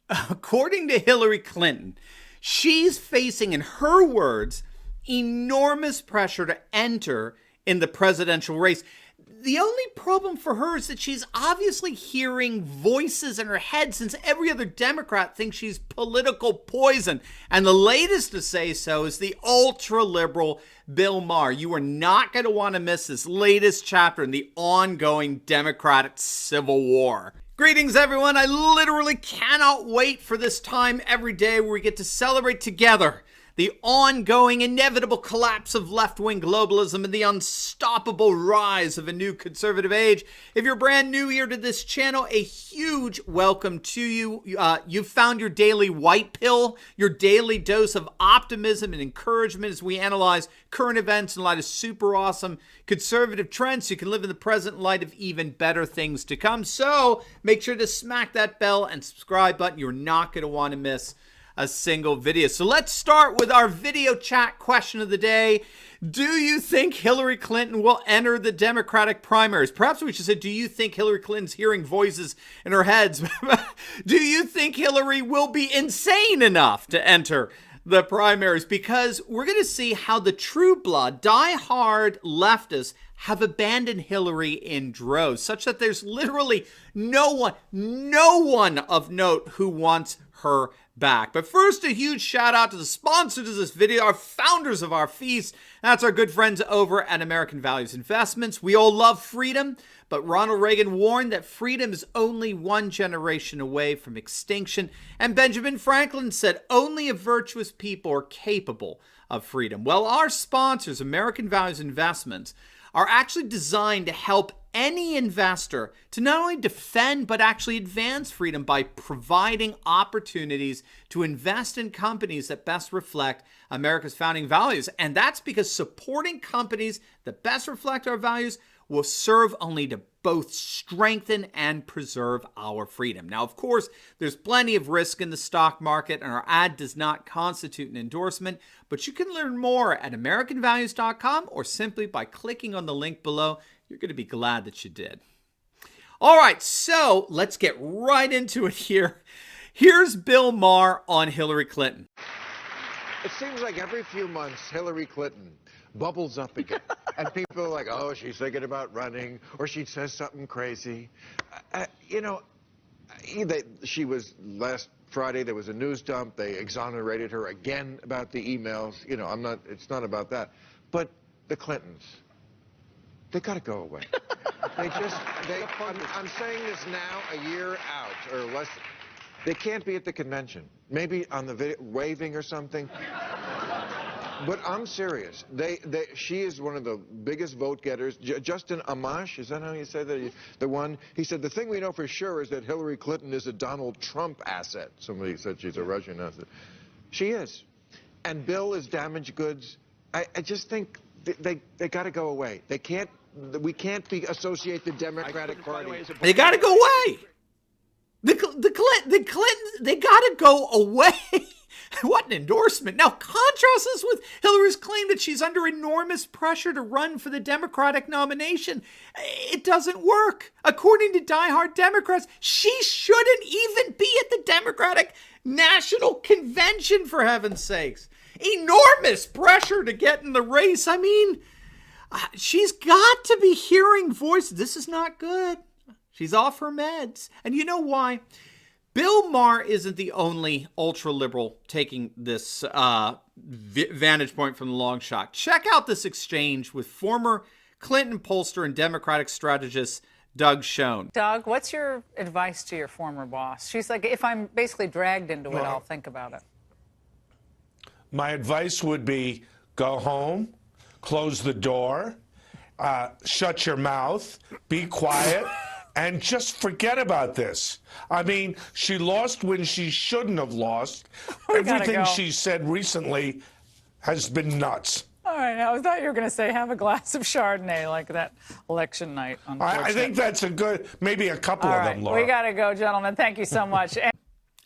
According to Hillary Clinton, she's facing, in her words, enormous pressure to enter in the presidential race. The only problem for her is that she's obviously hearing voices in her head, since every other Democrat thinks she's political poison. And the latest to say so is the ultra-liberal Bill Maher. You are not going to want to miss this latest chapter in the ongoing Democratic Civil War. Greetings, everyone. I literally cannot wait for this time every day where we get to celebrate together the ongoing, inevitable collapse of left-wing globalism and the unstoppable rise of a new conservative age. If you're brand new here to this channel, a huge welcome to you. You've found your daily white pill, your daily dose of optimism and encouragement as we analyze current events in light of super awesome conservative trends so you can live in the present in light of even better things to come. So make sure to smack that bell and subscribe button. You're not going to want to miss a single video. So let's start with our video chat question of the day. Do you think Hillary Clinton will enter the Democratic primaries? Perhaps we should say, do you think Hillary Clinton's hearing voices in her heads? Do you think Hillary will be insane enough to enter the primaries? Because we're going to see how the true blood, die-hard leftists have abandoned Hillary in droves, such that there's literally no one of note who wants her back. But first, a huge shout out to the sponsors of this video, our founders of our feast. That's our good friends over at American Values Investments. We all love freedom, but Ronald Reagan warned that freedom is only one generation away from extinction. And Benjamin Franklin said only a virtuous people are capable of freedom. Well, our sponsors, American Values Investments, are actually designed to help any investor to not only defend but actually advance freedom by providing opportunities to invest in companies that best reflect America's founding values. And that's because supporting companies that best reflect our values will serve only to both strengthen and preserve our freedom. Now, of course, there's plenty of risk in the stock market, and our ad does not constitute an endorsement, but you can learn more at AmericanValues.com or simply by clicking on the link below. You're going to be glad that you did. All right, so let's get right into it here. Here's Bill Maher on Hillary Clinton. It seems like every few months, Hillary Clinton bubbles up again. And people are like, oh, she's thinking about running, or she says something crazy. She was, last Friday, there was a news dump. They exonerated her again about the emails. It's not about that. But the Clintons, they got to go away. I'm saying this now, a year out, or less. They can't be at the convention. Maybe on the video, waving or something. But I'm serious. She is one of the biggest vote getters. Justin Amash, is that how you say that? The one, he said, the thing we know for sure is that Hillary Clinton is a Donald Trump asset. Somebody said she's a Russian asset. She is. And Bill is damaged goods. I just think they got to go away. They can't, we can't associate the Democratic Party. They got to go away. The Clintons, they got to go away. What an endorsement. Now, contrast this with Hillary's claim that she's under enormous pressure to run for the Democratic nomination. It doesn't work. According to diehard Democrats, she shouldn't even be at the Democratic National Convention, for heaven's sakes. Enormous pressure to get in the race. I mean, she's got to be hearing voices. This is not good. She's off her meds. And you know why? Bill Maher isn't the only ultra-liberal taking this vantage point from the long shot. Check out this exchange with former Clinton pollster and Democratic strategist Doug Schoen. Doug, what's your advice to your former boss? She's like, if I'm basically dragged into it, I'll think about it. My advice would be go home, close the door, shut your mouth, be quiet, and just forget about this. I mean, she lost when she shouldn't have lost. Everything she said recently has been nuts. All right, I thought you were going to say have a glass of Chardonnay like that election night. I think that's a good, maybe a couple of them, Laura. We got to go, gentlemen. Thank you so much.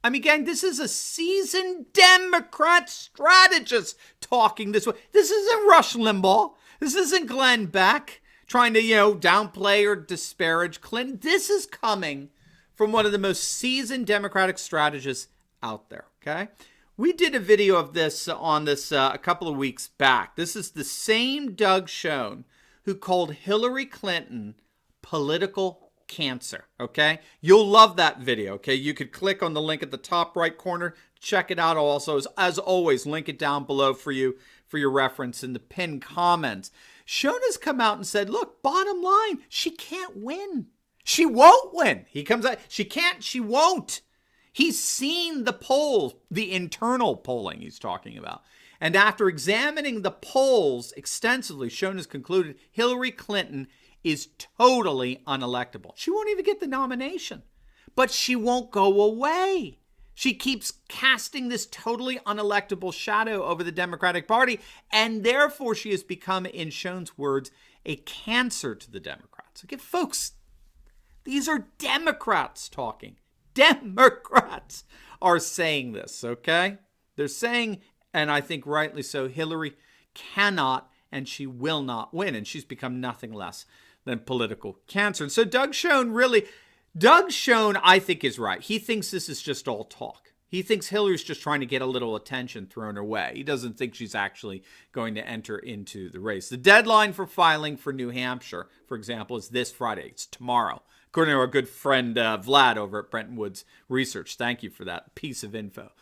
I mean, gang, this is a seasoned Democrat strategist talking this way. This isn't Rush Limbaugh. This isn't Glenn Beck trying to, downplay or disparage Clinton. This is coming from one of the most seasoned Democratic strategists out there, okay? We did a video of this on this a couple of weeks back. This is the same Doug Schoen who called Hillary Clinton political cancer, okay? You'll love that video, okay? You could click on the link at the top right corner, check it out. I'll also, as always, link it down below for you for your reference in the pinned comments. Schoen has come out and said, look, bottom line, she can't win. She won't win. He comes out, she can't, she won't. He's seen the polls, the internal polling he's talking about. And after examining the polls extensively, Schoen has concluded Hillary Clinton is totally unelectable. She won't even get the nomination, but she won't go away. She keeps casting this totally unelectable shadow over the Democratic Party, and therefore she has become, in Schoen's words, a cancer to the Democrats. Okay, folks, these are Democrats talking. Democrats are saying this, okay? They're saying, and I think rightly so, Hillary cannot and she will not win, and she's become nothing less than political cancer. And so Doug Schoen, I think, is right. He thinks this is just all talk. He thinks Hillary's just trying to get a little attention thrown her way. He doesn't think she's actually going to enter into the race. The deadline for filing for New Hampshire, for example, is this Friday. It's tomorrow, according to our good friend Vlad over at Bretton Woods Research. Thank you for that piece of info.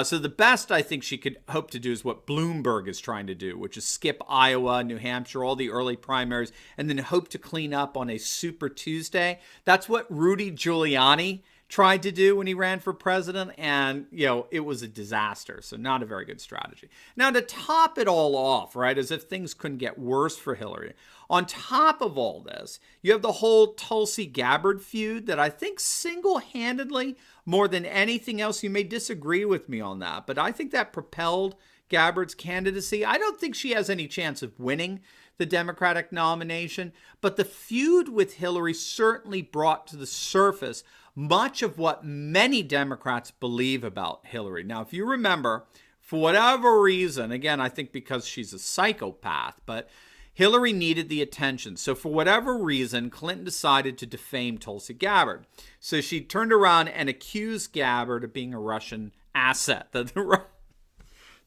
So the best I think she could hope to do is what Bloomberg is trying to do, which is skip Iowa, New Hampshire, all the early primaries, and then hope to clean up on a Super Tuesday. That's what Rudy Giuliani tried to do when he ran for president, and, it was a disaster. So not a very good strategy. Now, to top it all off, right, as if things couldn't get worse for Hillary, on top of all this, you have the whole Tulsi Gabbard feud that I think single-handedly, more than anything else, you may disagree with me on that, but I think that propelled Gabbard's candidacy. I don't think she has any chance of winning the Democratic nomination, but the feud with Hillary certainly brought to the surface much of what many Democrats believe about Hillary. Now, if you remember, for whatever reason, again, I think because she's a psychopath, but Hillary needed the attention. So for whatever reason, Clinton decided to defame Tulsi Gabbard. So she turned around and accused Gabbard of being a Russian asset. The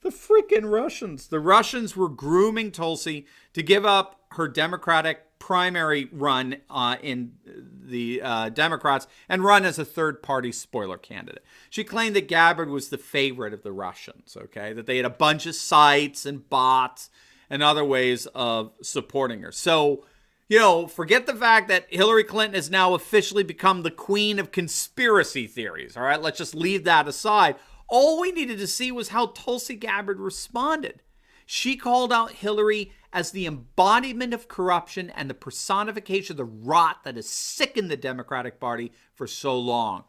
freaking Russians. The Russians were grooming Tulsi to give up her Democratic primary run in the Democrats and run as a third-party spoiler candidate. She claimed that Gabbard was the favorite of the Russians, okay? That they had a bunch of sites and bots and other ways of supporting her. So, forget the fact that Hillary Clinton has now officially become the queen of conspiracy theories, all right? Let's just leave that aside. All we needed to see was how Tulsi Gabbard responded. She called out Hillary as the embodiment of corruption and the personification of the rot that has sickened the Democratic Party for so long.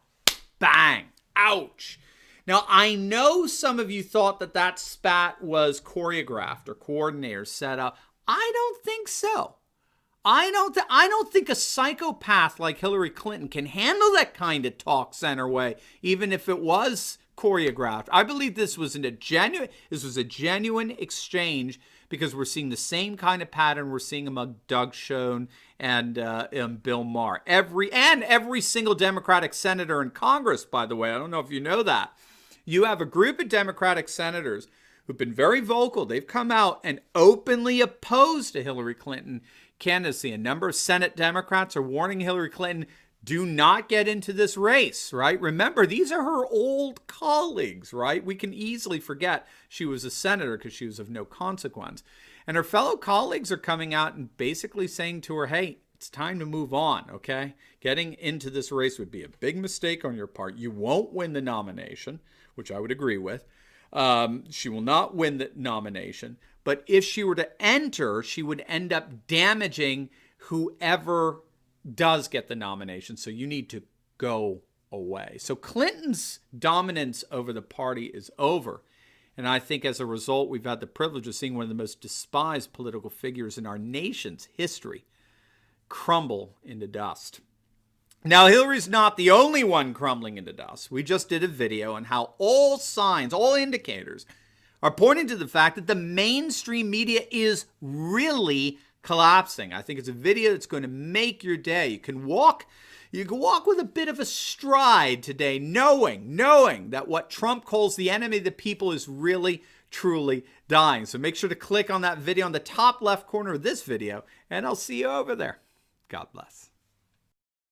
Bang! Ouch! Now, I know some of you thought that spat was choreographed or coordinated or set up. I don't think so. I don't think a psychopath like Hillary Clinton can handle that kind of talk center way, even if it was choreographed. I believe this was a genuine exchange, because we're seeing the same kind of pattern we're seeing among Doug Schoen and Bill Maher. Every single Democratic senator in Congress, by the way. I don't know if you know that. You have a group of Democratic senators who've been very vocal. They've come out and openly opposed to Hillary Clinton candidacy. A number of Senate Democrats are warning Hillary Clinton, do not get into this race, right? Remember, these are her old colleagues, right? We can easily forget she was a senator because she was of no consequence. And her fellow colleagues are coming out and basically saying to her, hey, it's time to move on, okay? Getting into this race would be a big mistake on your part. You won't win the nomination, which I would agree with. She will not win the nomination. But if she were to enter, she would end up damaging whoever does get the nomination. So you need to go away. So Clinton's dominance over the party is over. And I think as a result, we've had the privilege of seeing one of the most despised political figures in our nation's history crumble into dust. Now, Hillary's not the only one crumbling into dust. We just did a video on how all signs, all indicators are pointing to the fact that the mainstream media is really collapsing. I think it's a video that's going to make your day. You can walk You can walk with a bit of a stride today, knowing that what Trump calls the enemy of the people is really, truly dying. So make sure to click on that video on the top left corner of this video, and I'll see you over there. God bless.